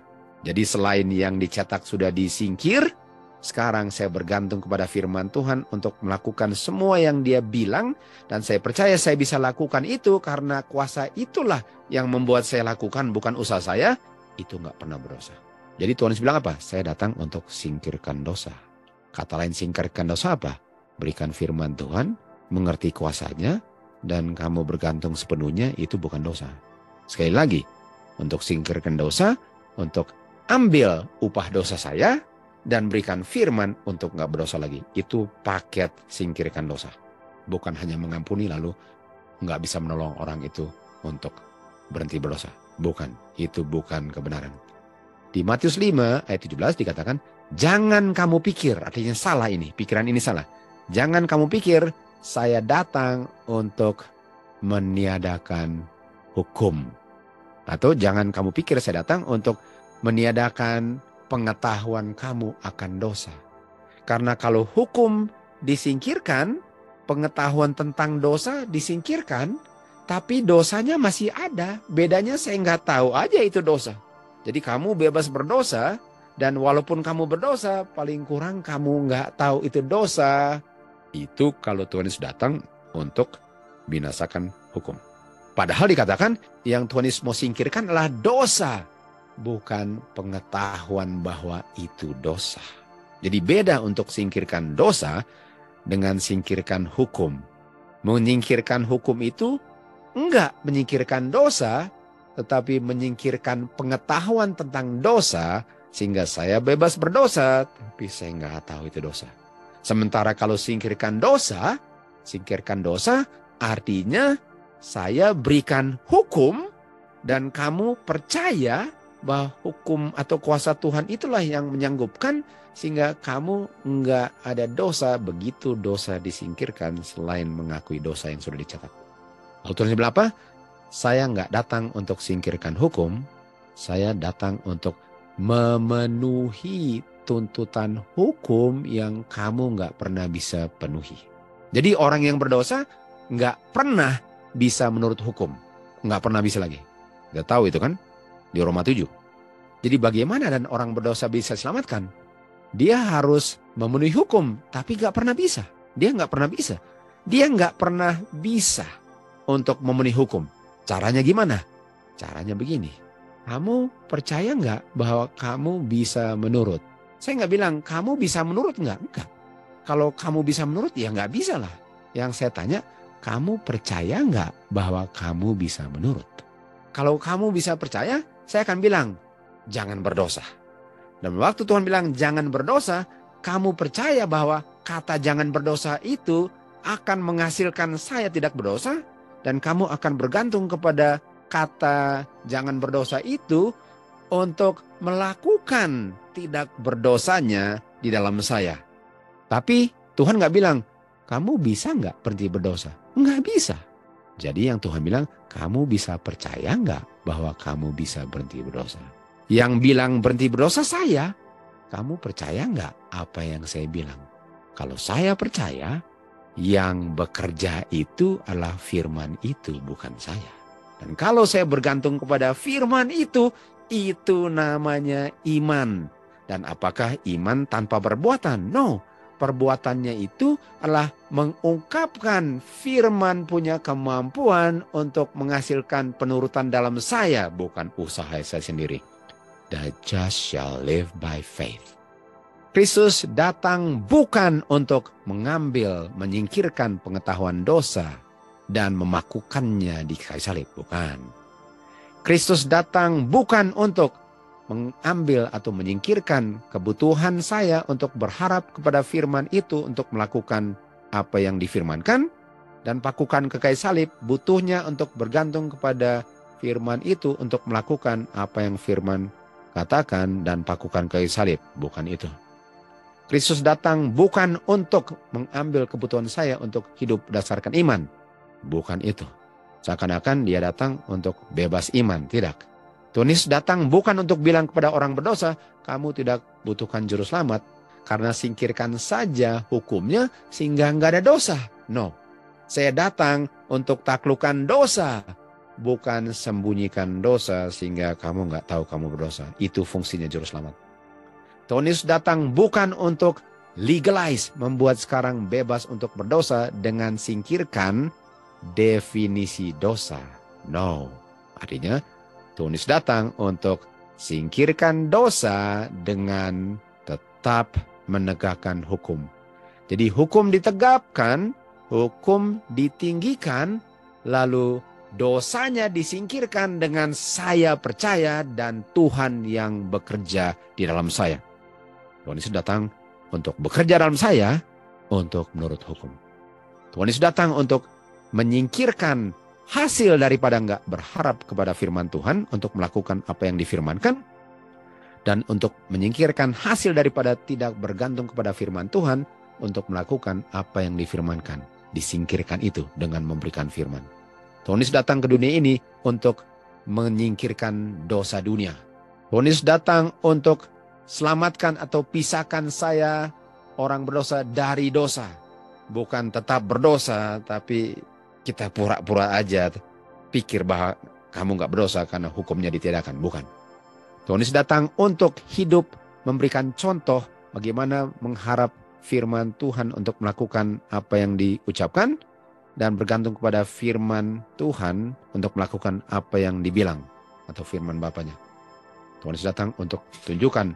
Jadi selain yang dicetak sudah disingkir, sekarang saya bergantung kepada firman Tuhan untuk melakukan semua yang dia bilang. Dan saya percaya saya bisa lakukan itu karena kuasa itulah yang membuat saya lakukan, bukan usaha saya. Itu nggak pernah berdosa. Jadi Tuhan bilang apa? Saya datang untuk singkirkan dosa. Kata lain singkirkan dosa apa? Berikan firman Tuhan, mengerti kuasanya, dan kamu bergantung sepenuhnya, itu bukan dosa. Sekali lagi, untuk singkirkan dosa, untuk ambil upah dosa saya, dan berikan firman untuk nggak berdosa lagi. Itu paket singkirkan dosa. Bukan hanya mengampuni lalu nggak bisa menolong orang itu untuk berhenti berdosa. Bukan, itu bukan kebenaran. Di Matius 5 ayat 17 dikatakan, jangan kamu pikir, artinya salah ini, pikiran ini salah. Jangan kamu pikir saya datang untuk meniadakan hukum. Atau jangan kamu pikir saya datang untuk meniadakan pengetahuan kamu akan dosa. Karena kalau hukum disingkirkan, pengetahuan tentang dosa disingkirkan, tapi dosanya masih ada. Bedanya saya nggak tahu aja itu dosa. Jadi kamu bebas berdosa, dan walaupun kamu berdosa, paling kurang kamu nggak tahu itu dosa. Itu kalau Tuhan Yesus datang untuk binasakan hukum. Padahal dikatakan yang Tuhan Yesus mau singkirkan adalah dosa, bukan pengetahuan bahwa itu dosa. Jadi beda untuk singkirkan dosa dengan singkirkan hukum. Menyingkirkan hukum itu enggak menyingkirkan dosa, tetapi menyingkirkan pengetahuan tentang dosa, sehingga saya bebas berdosa, tapi saya enggak tahu itu dosa. Sementara kalau singkirkan dosa artinya saya berikan hukum dan kamu percaya bahwa hukum atau kuasa Tuhan itulah yang menyanggupkan sehingga kamu enggak ada dosa begitu dosa disingkirkan selain mengakui dosa yang sudah dicatat. Lalu Tuhan bilang apa? Saya enggak datang untuk singkirkan hukum, saya datang untuk memenuhi tuntutan hukum yang kamu nggak pernah bisa penuhi. Jadi orang yang berdosa nggak pernah bisa menurut hukum. Nggak pernah bisa lagi. Nggak tahu itu kan? Di Roma 7. Jadi bagaimana dan orang berdosa bisa diselamatkan? Dia harus memenuhi hukum, tapi nggak pernah bisa. Dia nggak pernah bisa. Dia nggak pernah bisa untuk memenuhi hukum. Caranya gimana? Caranya begini. Kamu percaya nggak bahwa kamu bisa menurut? Saya nggak bilang, kamu bisa menurut nggak? Enggak. Kalau kamu bisa menurut, ya nggak bisa lah. Yang saya tanya, kamu percaya nggak bahwa kamu bisa menurut? Kalau kamu bisa percaya, saya akan bilang, jangan berdosa. Dan waktu Tuhan bilang, jangan berdosa, kamu percaya bahwa kata jangan berdosa itu akan menghasilkan saya tidak berdosa, dan kamu akan bergantung kepada kata jangan berdosa itu untuk melakukan tidak berdosanya di dalam saya. Tapi Tuhan nggak bilang, kamu bisa nggak berhenti berdosa? Nggak bisa. Jadi yang Tuhan bilang, kamu bisa percaya nggak bahwa kamu bisa berhenti berdosa? Yang bilang berhenti berdosa saya. Kamu percaya nggak apa yang saya bilang? Kalau saya percaya, yang bekerja itu adalah firman itu, bukan saya. Dan kalau saya bergantung kepada firman itu namanya iman. Dan apakah iman tanpa perbuatan? No. Perbuatannya itu adalah mengungkapkan firman punya kemampuan untuk menghasilkan penurutan dalam saya, bukan usaha saya sendiri. The just shall live by faith. Kristus datang bukan untuk mengambil, menyingkirkan pengetahuan dosa dan memakukannya di kayu salib, bukan. Kristus datang bukan untuk mengambil atau menyingkirkan kebutuhan saya untuk berharap kepada firman itu untuk melakukan apa yang difirmankan, dan pakukan ke kayu salib butuhnya untuk bergantung kepada firman itu untuk melakukan apa yang firman katakan dan pakukan ke kayu salib, bukan itu. Kristus datang bukan untuk mengambil kebutuhan saya untuk hidup berdasarkan iman, bukan itu. Seakan-akan dia datang untuk bebas iman, tidak. Tuhan Yesus datang bukan untuk bilang kepada orang berdosa, kamu tidak butuhkan juru selamat, karena singkirkan saja hukumnya sehingga nggak ada dosa. No, saya datang untuk taklukkan dosa, bukan sembunyikan dosa sehingga kamu nggak tahu kamu berdosa. Itu fungsinya juru selamat. Tuhan Yesus datang bukan untuk legalize, membuat sekarang bebas untuk berdosa dengan singkirkan definisi dosa. No, artinya Tuhan Yesus datang untuk singkirkan dosa dengan tetap menegakkan hukum. Jadi hukum ditegapkan, hukum ditinggikan, lalu dosanya disingkirkan dengan saya percaya dan Tuhan yang bekerja di dalam saya. Tuhan Yesus datang untuk bekerja dalam saya untuk menurut hukum. Tuhan Yesus datang untuk menyingkirkan hasil daripada nggak berharap kepada firman Tuhan untuk melakukan apa yang difirmankan, dan untuk menyingkirkan hasil daripada tidak bergantung kepada firman Tuhan untuk melakukan apa yang difirmankan. Disingkirkan itu dengan memberikan firman. Tuhan Yesus datang ke dunia ini untuk menyingkirkan dosa dunia. Tuhan Yesus datang untuk selamatkan atau pisahkan saya orang berdosa dari dosa. Bukan tetap berdosa, tapi kita pura-pura aja pikir bahwa kamu nggak berdosa karena hukumnya ditiadakan. Bukan. Tuhan Yesus datang untuk hidup, memberikan contoh bagaimana mengharap firman Tuhan untuk melakukan apa yang diucapkan, dan bergantung kepada firman Tuhan untuk melakukan apa yang dibilang atau firman Bapanya. Tuhan Yesus datang untuk tunjukkan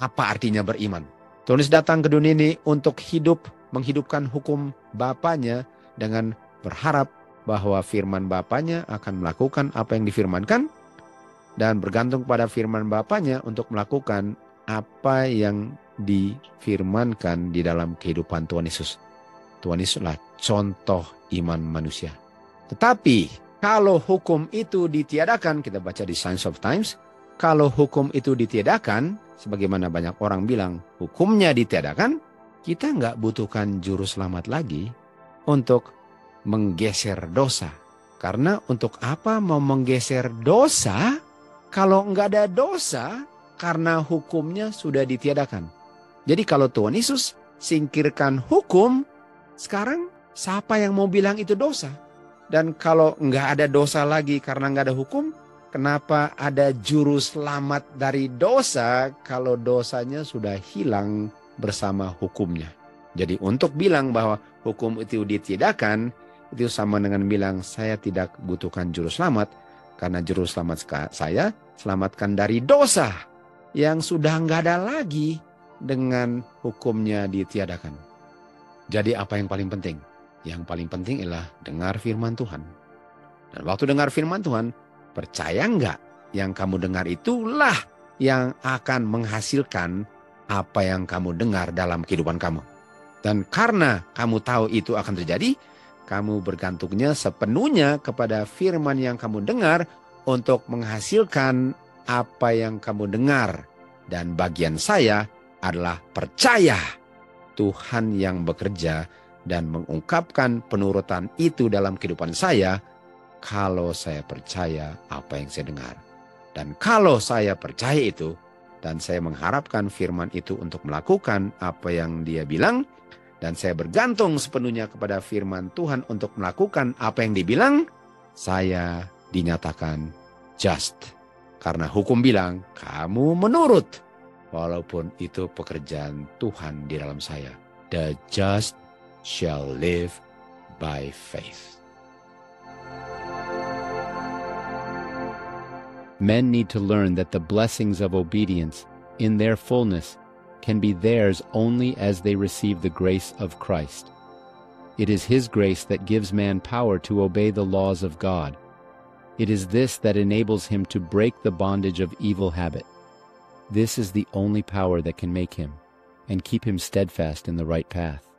apa artinya beriman. Tuhan Yesus datang ke dunia ini untuk hidup, menghidupkan hukum Bapanya dengan berharap bahwa firman Bapanya akan melakukan apa yang difirmankan, dan bergantung pada firman Bapanya untuk melakukan apa yang difirmankan di dalam kehidupan Tuhan Yesus. Tuhan Yesus adalah contoh iman manusia. Tetapi kalau hukum itu ditiadakan, kita baca di Signs of Times, kalau hukum itu ditiadakan, sebagaimana banyak orang bilang hukumnya ditiadakan, kita nggak butuhkan juru selamat lagi untuk menggeser dosa. Karena untuk apa mau menggeser dosa kalau nggak ada dosa, karena hukumnya sudah ditiadakan. Jadi kalau Tuhan Yesus singkirkan hukum, sekarang siapa yang mau bilang itu dosa? Dan kalau nggak ada dosa lagi karena nggak ada hukum, kenapa ada juru selamat dari dosa kalau dosanya sudah hilang bersama hukumnya? Jadi untuk bilang bahwa hukum itu ditiadakan, itu sama dengan bilang saya tidak butuhkan juru selamat, karena juru selamat saya selamatkan dari dosa yang sudah nggak ada lagi dengan hukumnya ditiadakan. Jadi apa yang paling penting? Yang paling penting adalah dengar firman Tuhan. Dan waktu dengar firman Tuhan, percaya nggak yang kamu dengar itulah yang akan menghasilkan apa yang kamu dengar dalam kehidupan kamu. Dan karena kamu tahu itu akan terjadi, kamu bergantungnya sepenuhnya kepada firman yang kamu dengar untuk menghasilkan apa yang kamu dengar. Dan bagian saya adalah percaya Tuhan yang bekerja dan mengungkapkan penurutan itu dalam kehidupan saya kalau saya percaya apa yang saya dengar. Dan kalau saya percaya itu dan saya mengharapkan firman itu untuk melakukan apa yang dia bilang, dan saya bergantung sepenuhnya kepada firman Tuhan untuk melakukan apa yang dibilang, saya dinyatakan just. Karena hukum bilang, kamu menurut. walaupun itu pekerjaan Tuhan di dalam saya. The just shall live by faith. Men need to learn that the blessings of obedience, in their fullness, can be theirs only as they receive the grace of Christ. It is His grace that gives man power to obey the laws of God. It is this that enables him to break the bondage of evil habit. This is the only power that can make him and keep him steadfast in the right path.